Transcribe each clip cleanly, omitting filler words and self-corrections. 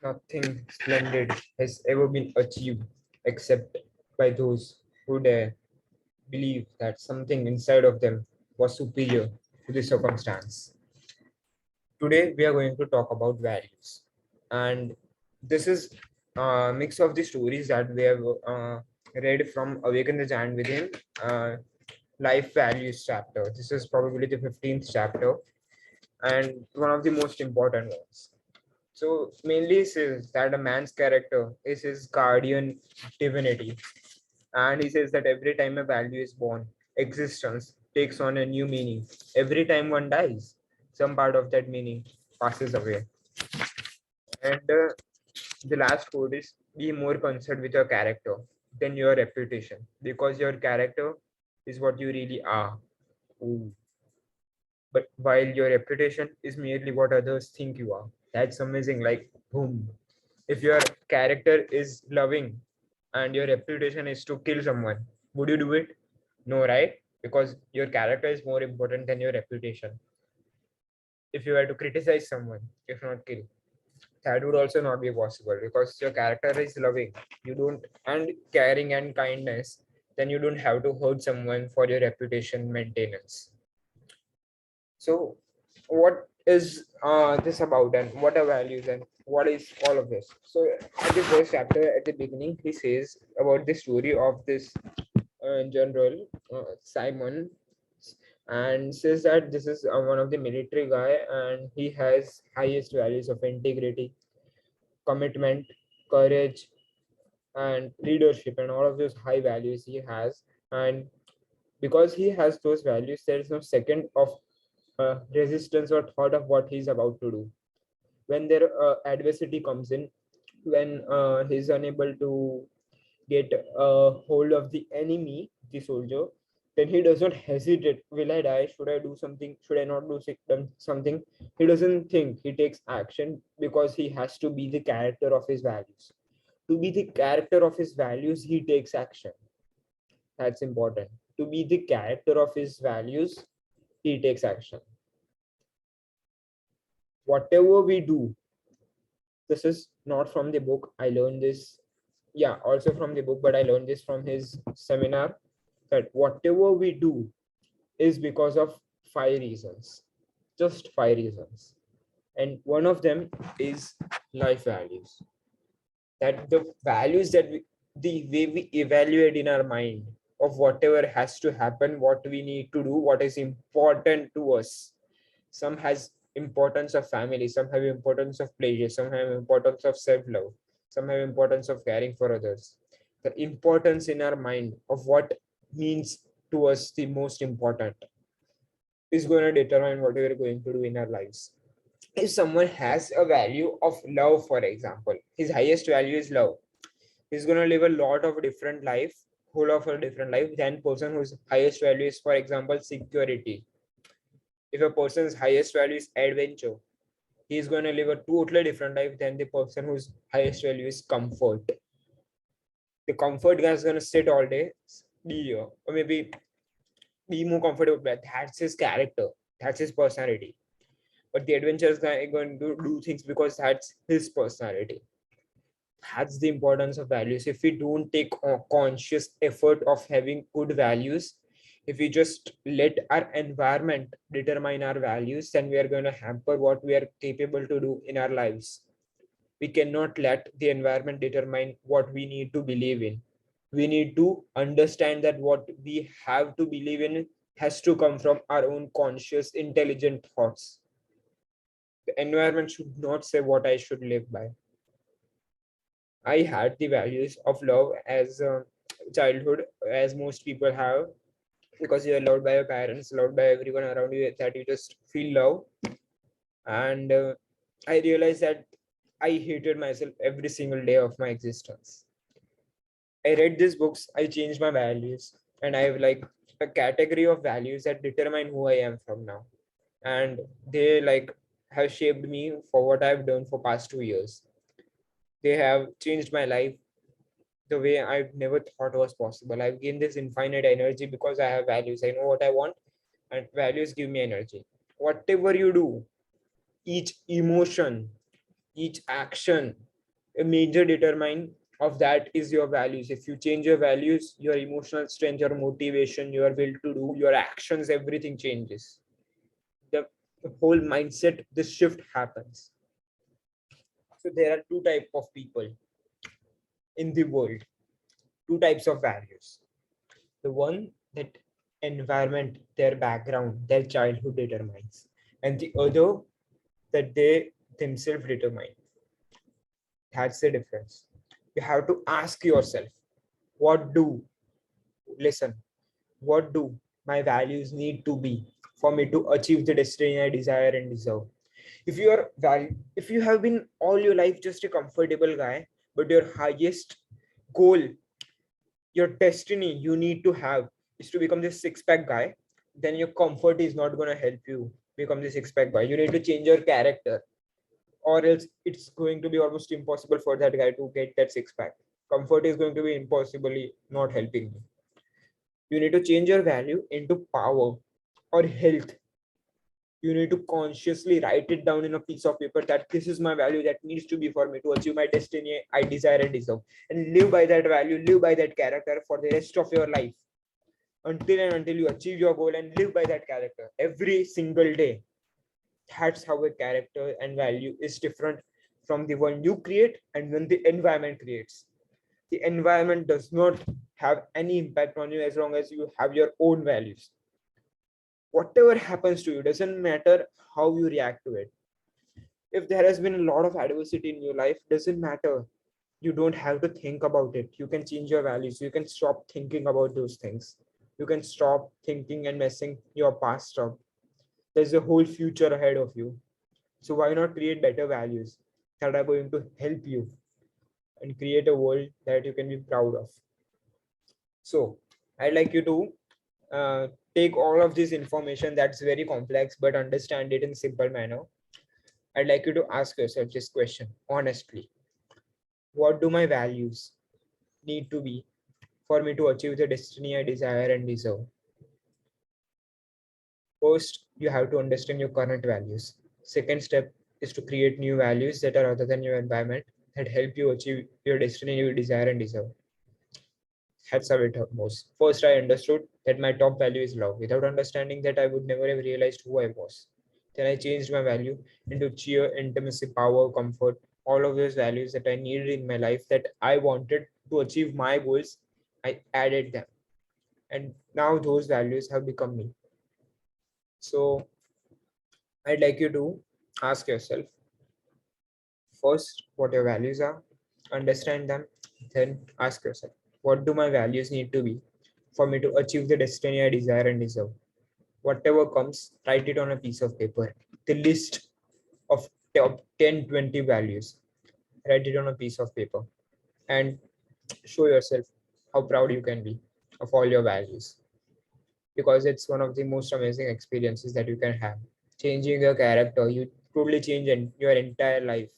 Nothing splendid has ever been achieved except by those who dare believe that something inside of them was superior to the circumstance. Today, we are going to talk about values. And this is a mix of the stories that we have read from Awaken the Giant Within, Life Values chapter. This is probably the 15th chapter and one of the most important ones. So mainly it says that a man's character is his guardian divinity. And he says that every time a value is born, existence takes on a new meaning. Every time one dies, some part of that meaning passes away. And the last quote is be more concerned with your character than your reputation because your character is what you really are. Ooh. But while your reputation is merely what others think you are. That's amazing. Like, boom. If your character is loving and your reputation is to kill someone, would you do it? No, right? Because your character is more important than your reputation. If you were to criticize someone, if not kill, that would also not be possible because your character is loving. You don't, and caring and kindness, then you don't have to hurt someone for your reputation maintenance. So, what is this about, and what are values, and what is all of this? So, at the first chapter, at the beginning, he says about the story of this general Simon, and says that this is one of the military guy, and he has highest values of integrity, commitment, courage, and leadership, and all of those high values he has, and because he has those values, there is no second of resistance or thought of what he's about to do. When there adversity comes in, when he's unable to get a hold of the enemy, the soldier, then he does not hesitate. Will I die? Should I do something? Should I not do something? He doesn't think. He takes action because he has to be the character of his values. To be the character of his values, he takes action. That's important. To be the character of his values, he takes action. Whatever we do, this is not from the book. I learned this, yeah, also from the book, but I learned this from his seminar that whatever we do is because of 5 reasons, just 5 reasons. And one of them is life values. That the values that the way we evaluate in our mind of whatever has to happen, what we need to do, what is important to us. Some has importance of family, some have importance of pleasure, some have importance of self-love, some have importance of caring for others. The importance in our mind of what means to us the most important is going to determine what we are going to do in our lives. If someone has a value of love, for example, his highest value is love, he's going to live a lot of different life, whole of a different life than person whose highest value is, for example, security. If a person's highest value is adventure, he's going to live a totally different life than the person whose highest value is comfort. The comfort guy is going to sit all day, be here, or maybe be more comfortable. That's his character, that's his personality. But the adventurous guy is going to do things because that's his personality. That's the importance of values. If we don't take a conscious effort of having good values, if we just let our environment determine our values, then we are going to hamper what we are capable to do in our lives. We cannot let the environment determine what we need to believe in. We need to understand that what we have to believe in has to come from our own conscious, intelligent thoughts. The environment should not say what I should live by. I had the values of love as a childhood, as most people have, because you are loved by your parents, loved by everyone around you, that you just feel love. And I realized that I hated myself every single day of my existence. I read these books, I changed my values, and I have like a category of values that determine who I am from now. And they like have shaped me for what I've done for past 2 years. They have changed my life the way I've never thought was possible. I've gained this infinite energy because I have values. I know what I want, and values give me energy. Whatever you do, each emotion, each action, A major determine of that is your values. If you change your values, your emotional strength, your motivation, your will to do, your actions, everything changes. The whole mindset, the shift happens. So there are two type of people in the world, two types of values. The one that environment, their background, their childhood determines, and the other that they themselves determine. That's the difference. You have to ask yourself, what do, listen, what do my values need to be for me to achieve the destiny I desire and deserve? If you are if you have been all your life just a comfortable guy, but your highest goal, your destiny you need to have is to become this six-pack guy, then your comfort is not going to help you become this six-pack guy. You need to change your character, or else it's going to be almost impossible for that guy to get that six-pack. Comfort is going to be impossibly not helping you. You need to change your value into power or health. You need to consciously write it down in a piece of paper that this is my value that needs to be for me to achieve my destiny I desire and deserve, and live by that value, live by that character for the rest of your life, until you achieve your goal, and live by that character every single day. That's how a character and value is different from the one you create and when the environment creates. The environment does not have any impact on you as long as you have your own values. Whatever happens to you doesn't matter how you react to it. If there has been a lot of adversity in your life, doesn't matter. You don't have to think about it. You can change your values. You can stop thinking about those things. You can stop thinking and messing your past up. There's a whole future ahead of you. So why not create better values that are going to help you and create a world that you can be proud of? So I'd like you to take all of this information that's very complex, but understand it in simple manner. I'd like you to ask yourself this question honestly. What do my values need to be for me to achieve the destiny I desire and deserve? First, you have to understand your current values. Second step is to create new values that are other than your environment that help you achieve your destiny you desire and deserve. That's how it goes. First, I understood that my top value is love. Without understanding that, I would never have realized who I was. Then I changed my value into cheer, intimacy, power, comfort, all of those values that I needed in my life that I wanted to achieve my goals. I added them. And now those values have become me. So I'd like you to ask yourself first what your values are, understand them, then ask yourself, what do my values need to be for me to achieve the destiny I desire and deserve? Whatever comes, write it on a piece of paper. The list of top 10, 20 values, write it on a piece of paper and show yourself how proud you can be of all your values, because it's one of the most amazing experiences that you can have. Changing your character, you totally change your entire life.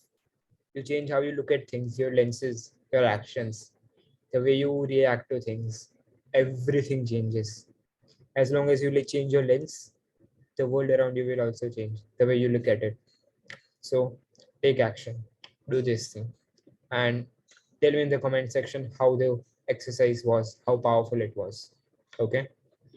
You change how you look at things, your lenses, your actions, the way you react to things. Everything changes. As long as you change your lens, the world around you will also change the way you look at it. So take action, do this thing, and tell me in the comment section how the exercise was, how powerful it was. Okay.